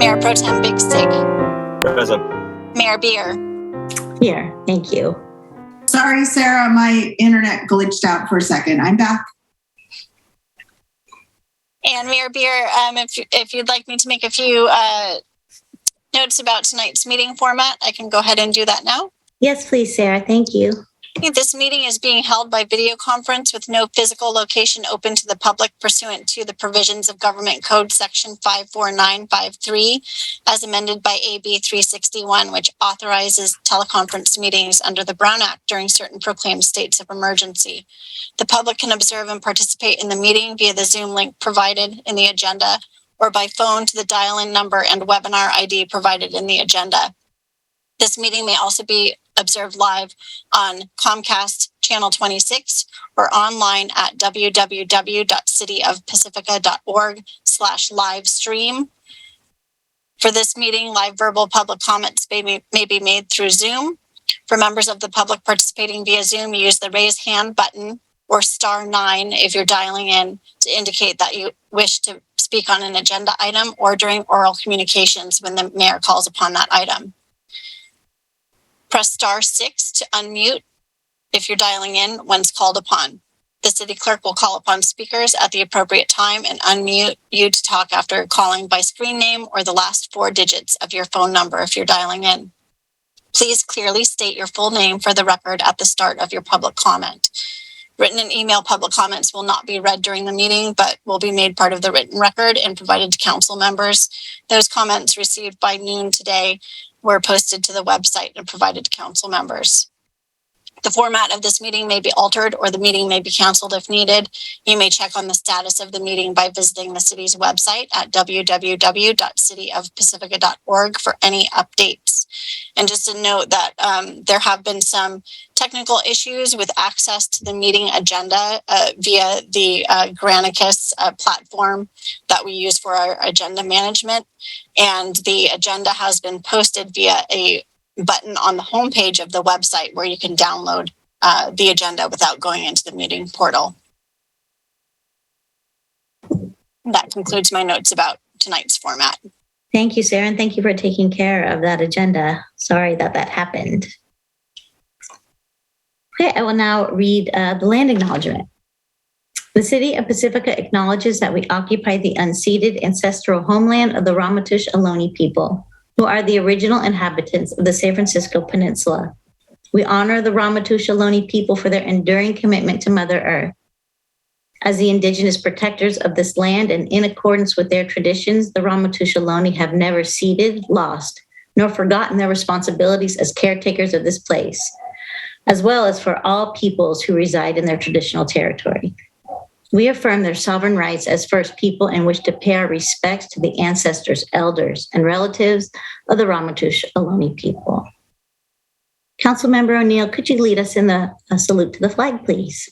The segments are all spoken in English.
Mayor Pro Tem Big Sig. Present. Mayor Beer. Here, thank you. Sorry, Sarah, my internet glitched out for a second. I'm back. And Mayor Beer, if you'd like me to make a few notes about tonight's meeting format, I can go ahead and do that now. Yes, please, Sarah. Thank you. This meeting is being held by video conference with no physical location open to the public pursuant to the provisions of Government Code Section 54953, as amended by AB 361, which authorizes teleconference meetings under the Brown Act during certain proclaimed states of emergency. The public can observe and participate in the meeting via the Zoom link provided in the agenda or by phone to the dial-in number and webinar ID provided in the agenda. This meeting may also be observed live on Comcast Channel 26 or online at www.cityofpacifica.org/live stream. For this meeting, live verbal public comments may be made through Zoom. For members of the public participating via Zoom, use the raise hand button or *9 if you're dialing in to indicate that you wish to speak on an agenda item or during oral communications when the mayor calls upon that item. Press *6 to unmute if you're dialing in once called upon. The city clerk will call upon speakers at the appropriate time and unmute you to talk after calling by screen name or the last 4 digits of your phone number if you're dialing in. Please clearly state your full name for the record at the start of your public comment. Written and email public comments will not be read during the meeting, but will be made part of the written record and provided to council members. Those comments received by noon today were posted to the website and provided to council members. The format of this meeting may be altered or the meeting may be canceled if needed. You may check on the status of the meeting by visiting the city's website at www.cityofpacifica.org for any updates. And just to note that there have been some technical issues with access to the meeting agenda via the Granicus platform that we use for our agenda management. And the agenda has been posted via a button on the homepage of the website where you can download the agenda without going into the meeting portal. That concludes my notes about tonight's format. Thank you, Sarah, and thank you for taking care of that agenda. Sorry that happened. Okay, I will now read the land acknowledgement. The City of Pacifica acknowledges that we occupy the unceded ancestral homeland of the Ramaytush Ohlone people, who are the original inhabitants of the San Francisco Peninsula. We honor the Ramaytush Ohlone people for their enduring commitment to Mother Earth. As the indigenous protectors of this land and in accordance with their traditions, the Ramaytush Ohlone have never ceded, lost, nor forgotten their responsibilities as caretakers of this place, as well as for all peoples who reside in their traditional territory. We affirm their sovereign rights as First People and wish to pay our respects to the ancestors, elders, and relatives of the Ramaytush Ohlone people. Councilmember O'Neill, could you lead us in the salute to the flag, please?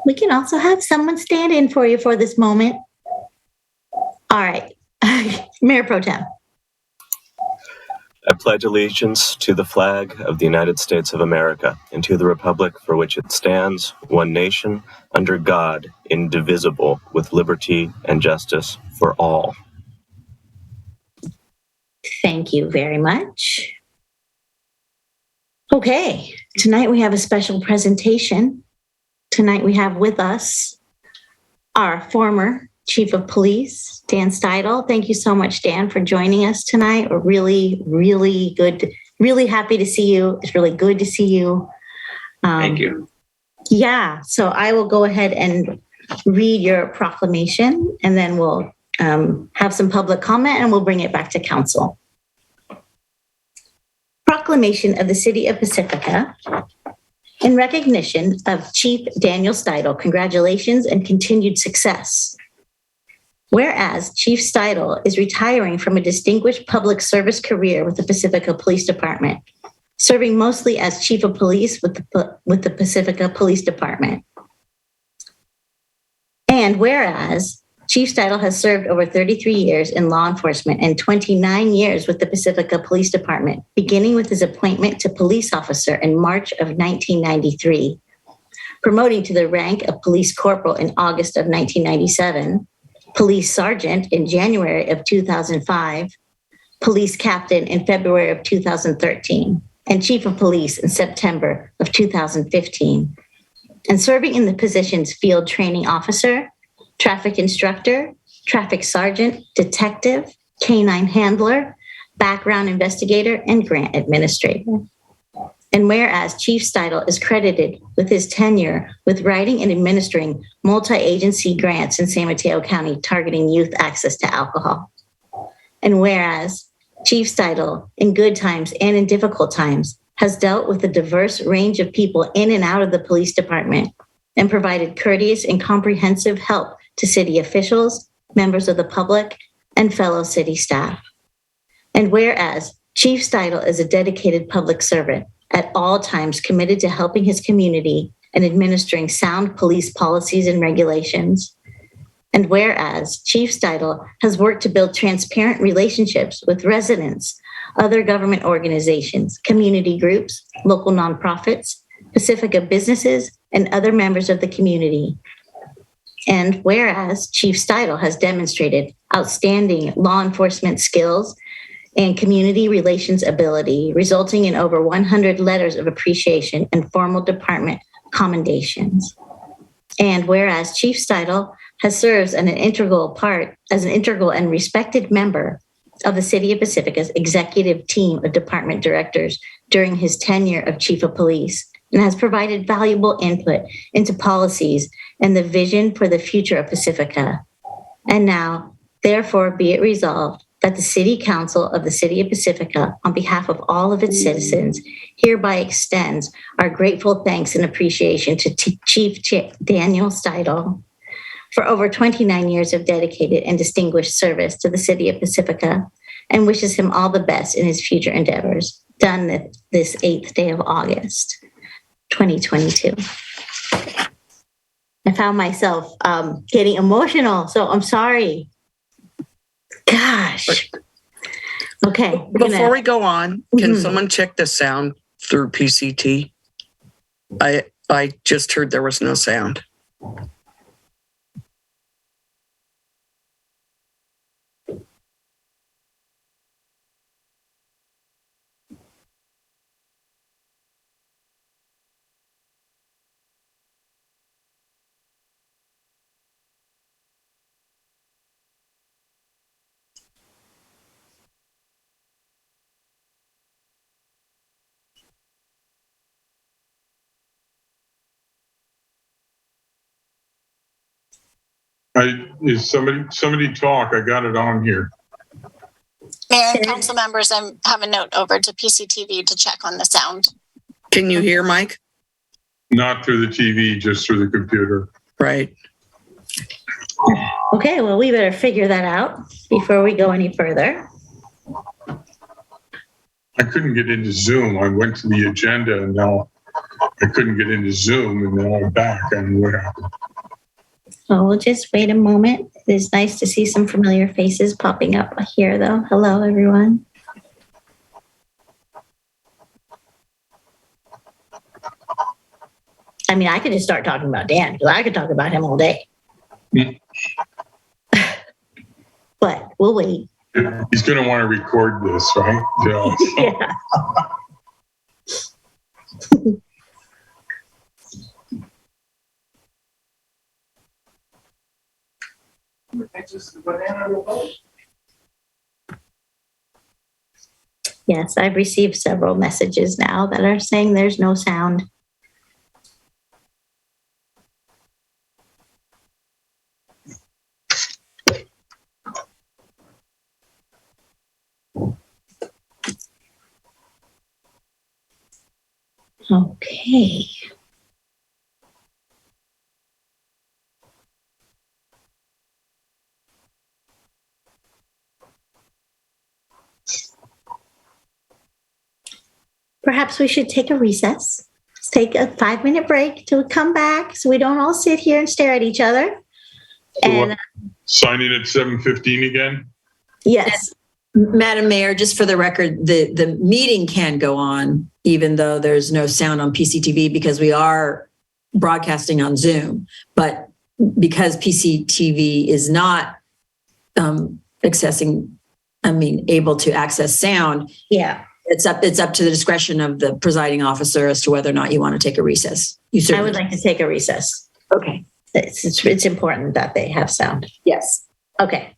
We can also have someone stand in for you for this moment. All right, Mayor Pro Tem. I pledge allegiance to the flag of the United States of America and to the republic for which it stands, one nation, under God, indivisible, with liberty and justice for all. Thank you very much. Okay, tonight we have a special presentation. Tonight we have with us our former Chief of Police, Dan Steidel. Thank you so much, Dan, for joining us tonight. We're really happy to see you. It's really good to see you. Thank you. Yeah, so I will go ahead and read your proclamation, and then we'll have some public comment, and we'll bring it back to council. Proclamation of the City of Pacifica. In recognition of Chief Daniel Steidel, congratulations and continued success. Whereas Chief Steidel is retiring from a distinguished public service career with the Pacifica Police Department, serving mostly as Chief of Police with the Pacifica Police Department. And whereas Chief Steidle has served over 33 years in law enforcement and 29 years with the Pacifica Police Department, beginning with his appointment to police officer in March of 1993, promoting to the rank of police corporal in August of 1997, police sergeant in January of 2005, police captain in February of 2013, and chief of police in September of 2015, and serving in the positions field training officer, traffic instructor, traffic sergeant, detective, canine handler, background investigator, and grant administrator. And whereas Chief Steidle is credited with his tenure with writing and administering multi-agency grants in San Mateo County targeting youth access to alcohol. And whereas Chief Steidle, in good times and in difficult times, has dealt with a diverse range of people in and out of the police department and provided courteous and comprehensive help to city officials, members of the public, and fellow city staff. And whereas Chief Steidle is a dedicated public servant, at all times committed to helping his community and administering sound police policies and regulations. And whereas Chief Steidle has worked to build transparent relationships with residents, other government organizations, community groups, local nonprofits, Pacifica businesses, and other members of the community. And whereas Chief Steidle has demonstrated outstanding law enforcement skills and community relations ability, resulting in over 100 letters of appreciation and formal department commendations. And whereas Chief Steidle has served as an integral and respected member of the City of Pacifica's executive team of department directors during his tenure of Chief of Police, and has provided valuable input into policies and the vision for the future of Pacifica. And now, therefore, be it resolved that the City Council of the City of Pacifica, on behalf of all of its citizens, hereby extends our grateful thanks and appreciation to Chief Daniel Steidle for over 29 years of dedicated and distinguished service to the City of Pacifica, and wishes him all the best in his future endeavors, done this 8th day of August, 2022. I found myself getting emotional, so I'm sorry. Gosh. Okay. Before we go on, can someone check the sound through PCT? I just heard there was no sound. Is somebody talk? I got it on here. Mayor and council members, I have a note over to PCTV to check on the sound. Can you hear, Mike? Not through the TV, just through the computer. Right. Okay, well, we better figure that out before we go any further. I couldn't get into Zoom. I went to the agenda and now I couldn't get into Zoom, and now I'm back. I don't know what happened. So we'll just wait a moment. It is nice to see some familiar faces popping up here, though. Hello, everyone. I mean, I could just start talking about Dan, because I could talk about him all day. But we'll wait. He's going to want to record this, right? Yeah. Yes, I've received several messages now that are saying there's no sound. Okay. Perhaps we should take a recess. Let's take a 5-minute break till we come back so we don't all sit here and stare at each other. And Signing at 7:15 again? yes, Madam Mayor, just for the record, the meeting can go on even though there's no sound on PCTV because we are broadcasting on Zoom. But because PCTV is not able to access sound, yeah. it's up to the discretion of the presiding officer as to whether or not you want to take a recess. I would like to take a recess. Okay. It's important that they have sound. Yes. Okay.